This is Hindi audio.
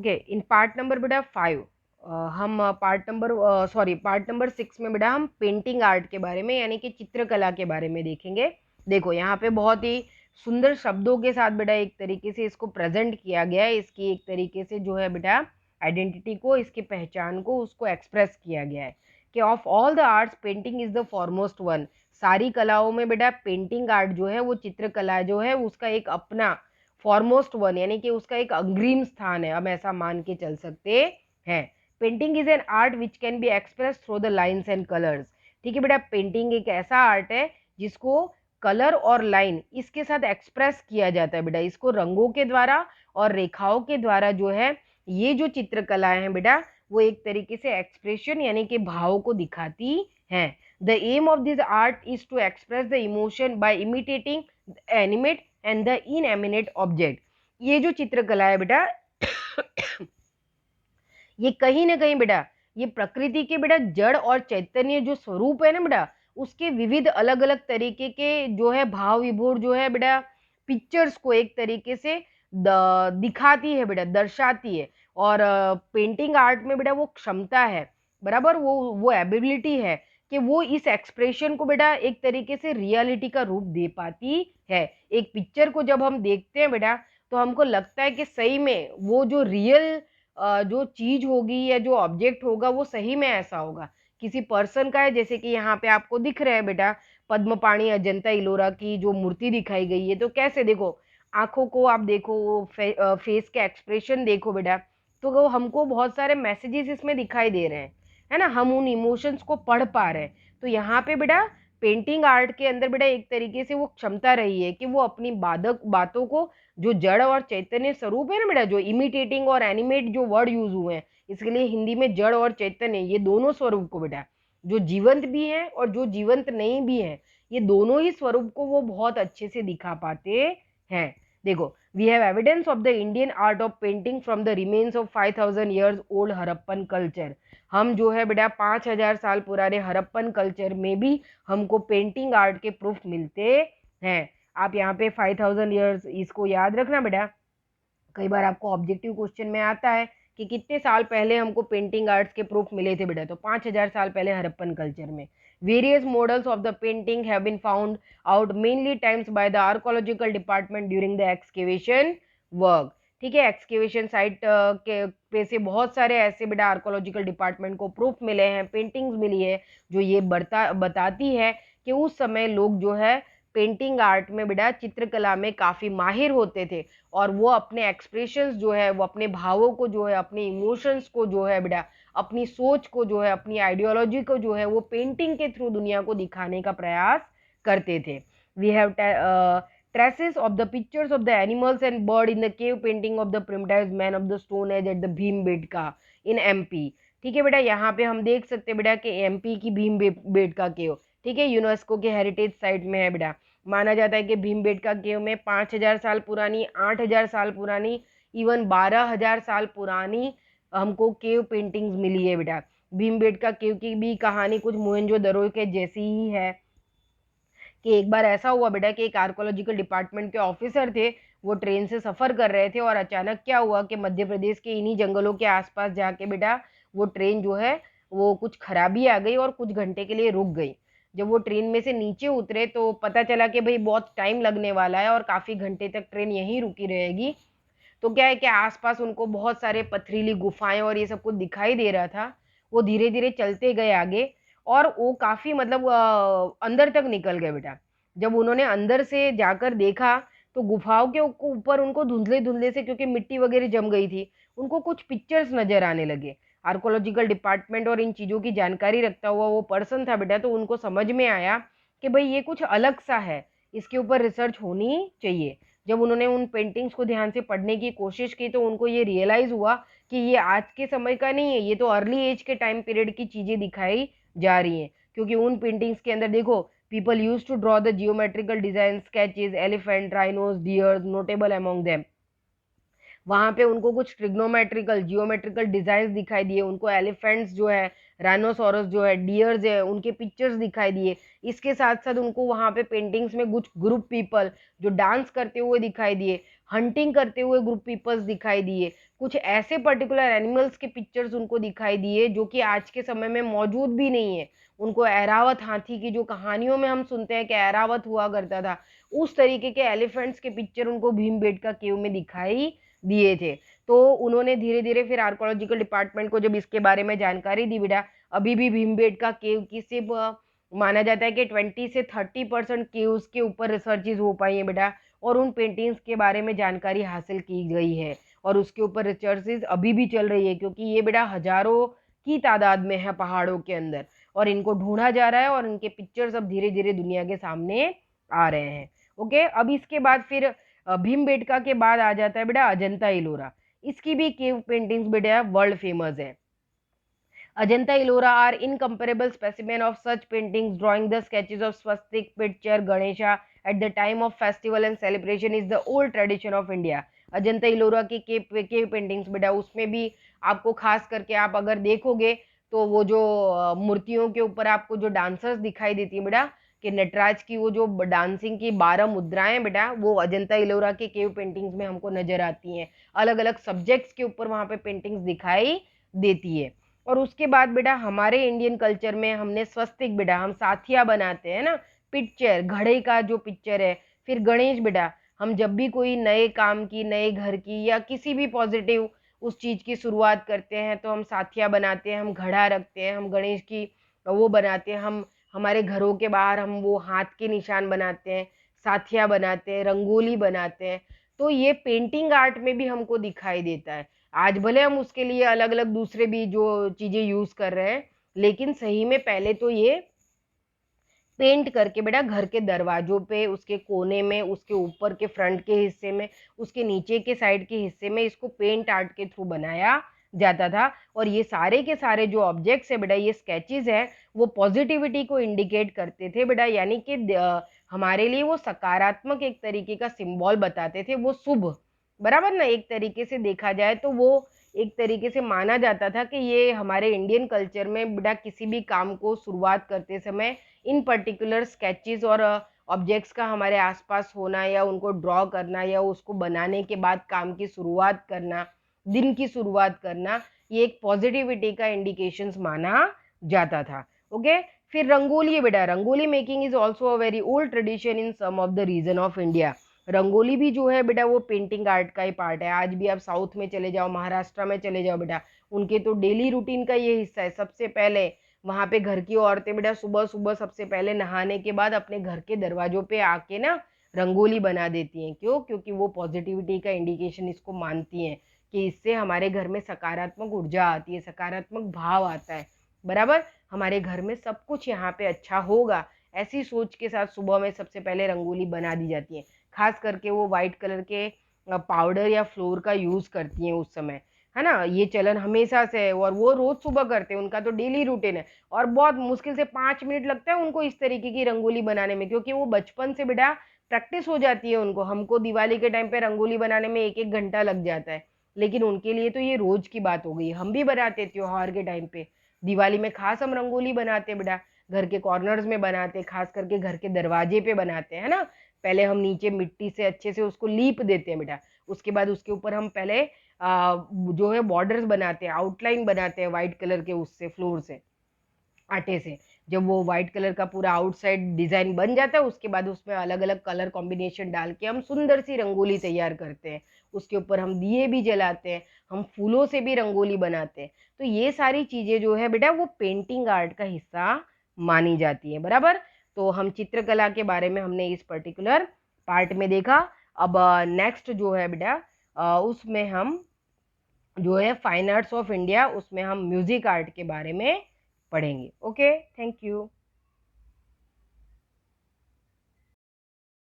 ओके, इन पार्ट नंबर बेटा 5 हम पार्ट नंबर 6 में बेटा हम पेंटिंग आर्ट के बारे में यानी कि चित्रकला के बारे में देखेंगे। देखो यहाँ पे बहुत ही सुंदर शब्दों के साथ बेटा एक तरीके से इसको प्रेजेंट किया गया है, इसकी एक तरीके से जो है बेटा आइडेंटिटी को, इसकी पहचान को, उसको एक्सप्रेस किया गया है कि of all the arts painting is the foremost one. सारी कलाओं में बेटा पेंटिंग आर्ट जो है, वो चित्रकला जो है, उसका एक अपना फॉरमोस्ट वन यानी कि उसका एक अग्रिम स्थान है, हम ऐसा मान के चल सकते हैं। Painting is an art which can be express through the lines and colours. ठीक है बेटा, पेंटिंग एक ऐसा आर्ट है जिसको कलर और लाइन इसके साथ एक्सप्रेस किया जाता है बेटा, इसको रंगों के द्वारा और रेखाओं के द्वारा जो है, ये जो चित्रकलाएं हैं बेटा, वो एक तरीके से एक्सप्रेशन यानी कि भाव को दिखाती हैं। The aim of this art is to express the emotion by imitating animate and the inanimate object. ये जो चित्रकला है बेटा ये कहीं ना कहीं बेटा ये प्रकृति के बेटा जड़ और चैतन्य जो स्वरूप है ना बेटा, उसके विविध अलग अलग तरीके के जो है भाव विभोर जो है बेटा पिक्चर्स को एक तरीके से दिखाती है बेटा, दर्शाती है। और पेंटिंग आर्ट में बेटा वो क्षमता है, बराबर, वो एबिलिटी है कि वो इस एक्सप्रेशन को बेटा एक तरीके से रियलिटी का रूप दे पाती है। एक पिक्चर को जब हम देखते हैं बेटा तो हमको लगता है कि सही में वो जो रियल जो चीज होगी या जो ऑब्जेक्ट होगा वो सही में ऐसा होगा, किसी पर्सन का है। जैसे कि यहाँ पे आपको दिख रहा है बेटा पद्म पाणी अजंता इलोरा की जो मूर्ति दिखाई गई है, तो कैसे देखो आंखों को आप देखो, फेस के एक्सप्रेशन देखो बेटा, तो वो हमको बहुत सारे मैसेजेस इसमें दिखाई दे रहे हैं, है ना, हम उन इमोशंस को पढ़ पा रहे हैं। तो यहाँ पे बेटा पेंटिंग आर्ट के अंदर बेटा एक तरीके से वो क्षमता रही है कि वो अपनी बातों को, जो जड़ और चैतन्य स्वरूप है ना बेटा, जो इमिटेटिंग और एनिमेट जो वर्ड यूज हुए हैं, इसके लिए हिंदी में जड़ और चैतन्य, ये दोनों स्वरूप को बेटा, जो जीवंत भी है और जो जीवंत नहीं भी है, ये दोनों ही स्वरूप को वो बहुत अच्छे से दिखा पाते हैं। देखो, we have evidence of the Indian art of painting from the remains of 5000 years old Harappan culture. हम जो है बेटा 5000 साल पुराने हरप्पन कल्चर में भी हमको पेंटिंग आर्ट के प्रूफ मिलते हैं। आप यहाँ पे 5000 ईयर्स इसको याद रखना बेटा, कई बार आपको ऑब्जेक्टिव क्वेश्चन में आता है कि कितने साल पहले हमको पेंटिंग आर्ट्स के प्रूफ मिले थे बेटा, तो 5000 साल पहले हरप्पन कल्चर में। Various models of the painting have been found out mainly times by the archaeological department during the excavation work. ठीक है, एक्सकेवेशन साइट के पे से बहुत सारे ऐसे बेटा आर्कोलॉजिकल डिपार्टमेंट को प्रूफ मिले हैं, पेंटिंग्स मिली है, जो ये बताती है कि उस समय लोग जो है पेंटिंग आर्ट में बेटा चित्रकला में काफी माहिर होते थे, और वो अपने एक्सप्रेशंस जो है, वो अपने भावों को जो है, अपने इमोशंस को जो है बेटा, अपनी सोच को जो है, अपनी आइडियोलॉजी को जो है, वो पेंटिंग के थ्रू दुनिया को दिखाने का प्रयास करते थे। We have traces of the pictures of the animals and bird in the cave painting of the primitive man of the stone age at the Bhimbetka in MP। ठीक है बेटा, यहाँ पे हम देख सकते हैं बेटा कि एमपी की भीमबेटका केव, ठीक है, यूनेस्को के हेरिटेज साइट में है बेटा। माना जाता है कि भीमबेटका केव में 5000 साल पुरानी, 8000 साल पुरानी, इवन 12000 साल पुरानी हमको केव पेंटिंग्स मिली है बेटा। भीमबेटका केव की भी कहानी कुछ मोहनजोदड़ो के जैसी ही है कि एक बार ऐसा हुआ बेटा कि एक आर्कोलॉजिकल डिपार्टमेंट के ऑफिसर थे, वो ट्रेन से सफर कर रहे थे और अचानक क्या हुआ कि मध्य प्रदेश के इन्हीं जंगलों के आसपास जाके बेटा वो ट्रेन जो है वो कुछ खराबी आ गई और कुछ घंटे के लिए रुक गई। जब वो ट्रेन में से नीचे उतरे तो पता चला कि भाई बहुत टाइम लगने वाला है और काफी घंटे तक ट्रेन यहीं रुकी रहेगी। तो क्या है कि आसपास उनको बहुत सारे पथरीली गुफाएं और ये सब कुछ दिखाई दे रहा था। वो धीरे धीरे चलते गए आगे और वो काफी मतलब अंदर तक निकल गए बेटा। जब उन्होंने अंदर से जाकर देखा तो गुफाओं के ऊपर उनको धुंधले धुंधले से, क्योंकि मिट्टी वगैरह जम गई थी, उनको कुछ पिक्चर्स नजर आने लगे। आर्कोलॉजिकल डिपार्टमेंट और इन चीजों की जानकारी रखता हुआ वो पर्सन था बेटा, तो उनको समझ में आया कि भाई ये कुछ अलग सा है, इसके ऊपर रिसर्च होनी चाहिए। जब उन्होंने उन पेंटिंग्स को ध्यान से पढ़ने की कोशिश की तो उनको ये रियलाइज हुआ कि ये आज के समय का नहीं है, ये तो अर्ली एज के टाइम पीरियड की चीजें दिखाई जा रही हैं। क्योंकि उन पेंटिंग्स के अंदर देखो, people use to draw the geometrical design sketches, elephant, rhinos, deers, notable among them. वहां पे उनको कुछ ट्रिग्नोमेट्रिकल जियोमेट्रिकल डिजाइन दिखाई दिए, उनको एलिफेंट्स जो है, राइनोसोरस जो है, डियर्स है, उनके पिक्चर्स दिखाई दिए। इसके साथ साथ उनको वहाँ पे पेंटिंग्स में कुछ ग्रुप पीपल जो डांस करते हुए दिखाई दिए, हंटिंग करते हुए ग्रुप पीपल्स दिखाई दिए, कुछ ऐसे पर्टिकुलर एनिमल्स के पिक्चर्स उनको दिखाई दिए जो कि आज के समय में मौजूद भी नहीं है। उनको ऐरावत हाथी की जो कहानियों में हम सुनते हैं कि ऐरावत हुआ करता था, उस तरीके के एलिफेंट्स के पिक्चर उनको भीमबेटका केव में दिखाई दिए थे। तो उन्होंने धीरे धीरे फिर आर्कोलॉजिकल डिपार्टमेंट को जब इसके बारे में जानकारी दी बेटा, अभी भी भीमबेटका केव की सिर्फ माना जाता है कि 20 से 30% केव्स के ऊपर रिसर्चेज हो पाई है बेटा, और उन पेंटिंग्स के बारे में जानकारी हासिल की गई है, और उसके ऊपर रिसर्चेज अभी भी चल रही है, क्योंकि ये बेटा हजारों की तादाद में है पहाड़ों के अंदर, और इनको ढूंढा जा रहा है, और इनके पिक्चर्स अब धीरे धीरे दुनिया के सामने आ रहे हैं। ओके, अब इसके बाद फिर भीमबेटका के बाद आ जाता है बेटा अजंता इलोरा। इसकी भी केव पेंटिंग्स बेटा वर्ल्ड फेमस है। Ajanta Ellora are incomparable specimen of such paintings. Drawing the sketches of swastik, picture, Ganesha at the time of festival and celebration is the old tradition of India. Ajanta Ellora की केव पेंटिंग्स बेटा, उसमें भी आपको खास करके आप अगर देखोगे तो वो जो मूर्तियों के ऊपर आपको जो डांसर्स दिखाई देती है बेटा, कि नटराज की वो जो डांसिंग की 12 मुद्राएं बेटा, वो अजंता इलोरा के केव पेंटिंग्स में हमको नजर आती हैं। अलग अलग सब्जेक्ट्स के ऊपर वहां पे पेंटिंग्स दिखाई देती है। और उसके बाद बेटा हमारे इंडियन कल्चर में हमने स्वस्तिक बेटा, हम साथिया बनाते हैं ना, पिक्चर घड़े का जो पिक्चर है। फिर गणेश बेटा, हम जब भी कोई नए काम की, नए घर की, या किसी भी पॉजिटिव उस चीज की शुरुआत करते हैं तो हम साथिया बनाते हैं, हम घड़ा रखते हैं, हम गणेश की वो बनाते हैं, हम हमारे घरों के बाहर हम वो हाथ के निशान बनाते हैं, साथिया बनाते हैं, रंगोली बनाते हैं। तो ये पेंटिंग आर्ट में भी हमको दिखाई देता है। आज भले हम उसके लिए अलग अलग दूसरे भी जो चीजें यूज कर रहे हैं, लेकिन सही में पहले तो ये पेंट करके बेटा घर के दरवाजों पे, उसके कोने में, उसके ऊपर के फ्रंट के हिस्से में, उसके नीचे के साइड के हिस्से में इसको पेंट आर्ट के थ्रू बनाया जाता था। और ये सारे के सारे जो ऑब्जेक्ट्स है बेटा, ये स्केचेस है, वो पॉजिटिविटी को इंडिकेट करते थे बेटा, यानी कि हमारे लिए वो सकारात्मक एक तरीके का सिंबल बताते थे, वो शुभ, बराबर ना। एक तरीके से देखा जाए तो वो एक तरीके से माना जाता था कि ये हमारे इंडियन कल्चर में बेटा किसी भी काम को शुरुआत करते समय इन पर्टिकुलर स्केचेस और ऑब्जेक्ट्स का हमारे आसपास होना, या उनको ड्रॉ करना, या उसको बनाने के बाद काम की शुरुआत करना, दिन की शुरुआत करना, ये एक पॉजिटिविटी का इंडिकेशंस माना जाता था। ओके, फिर रंगोली है बेटा, rangoli making is also a very old tradition in some of the region of India. Rangoli भी जो है बेटा वो पेंटिंग आर्ट का ही पार्ट है। आज भी आप साउथ में चले जाओ, महाराष्ट्र में चले जाओ बेटा, उनके तो डेली रूटीन का ये हिस्सा है। सबसे पहले वहां पे घर की औरतें बेटा सुबह सुबह सबसे पहले नहाने के बाद अपने घर के दरवाजों पे आके ना रंगोली बना देती हैं। क्यों? क्योंकि वो पॉजिटिविटी का इंडिकेशन इसको मानती हैं कि इससे हमारे घर में सकारात्मक ऊर्जा आती है, सकारात्मक भाव आता है, बराबर। हमारे घर में सब कुछ यहाँ पे अच्छा होगा, ऐसी सोच के साथ सुबह में सबसे पहले रंगोली बना दी जाती है। खास करके वो व्हाइट कलर के पाउडर या फ्लोर का यूज करती हैं उस समय, है ना। ये चलन हमेशा से है, और वो रोज सुबह करते हैं, उनका तो डेली रूटीन है। और बहुत मुश्किल से 5 मिनट लगता है उनको इस तरीके की रंगोली बनाने में, क्योंकि वो बचपन से बेटा प्रैक्टिस हो जाती है उनको। हमको दिवाली के टाइम पे रंगोली बनाने में 1-1 घंटा लग जाता है, लेकिन उनके लिए तो ये रोज की बात हो गई। हम भी बनाते त्योहार के टाइम पे, दिवाली में खास हम रंगोली बनाते बेटा, घर के कॉर्नर्स में बनाते, खास करके घर के दरवाजे पे बनाते हैं ना। पहले हम नीचे मिट्टी से अच्छे से उसको लीप देते हैं बेटा, उसके बाद उसके ऊपर हम पहले जो है बॉर्डर्स बनाते हैं, आउटलाइन बनाते हैं व्हाइट कलर के उससे, फ्लोर से, आटे से। जब वो व्हाइट कलर का पूरा आउटसाइड डिजाइन बन जाता है, उसके बाद उसमें अलग अलग कलर कॉम्बिनेशन डाल के हम सुंदर सी रंगोली तैयार करते हैं। उसके ऊपर हम दिए भी जलाते हैं, हम फूलों से भी रंगोली बनाते हैं। तो ये सारी चीजें जो है बेटा वो पेंटिंग आर्ट का हिस्सा मानी जाती है, बराबर। तो हम चित्रकला के बारे में हमने इस पर्टिकुलर पार्ट में देखा। अब नेक्स्ट जो है बेटा उसमें हम जो है फाइन आर्ट्स ऑफ इंडिया, उसमें हम म्यूजिक आर्ट के बारे में पढ़ेंगे। Okay, thank you.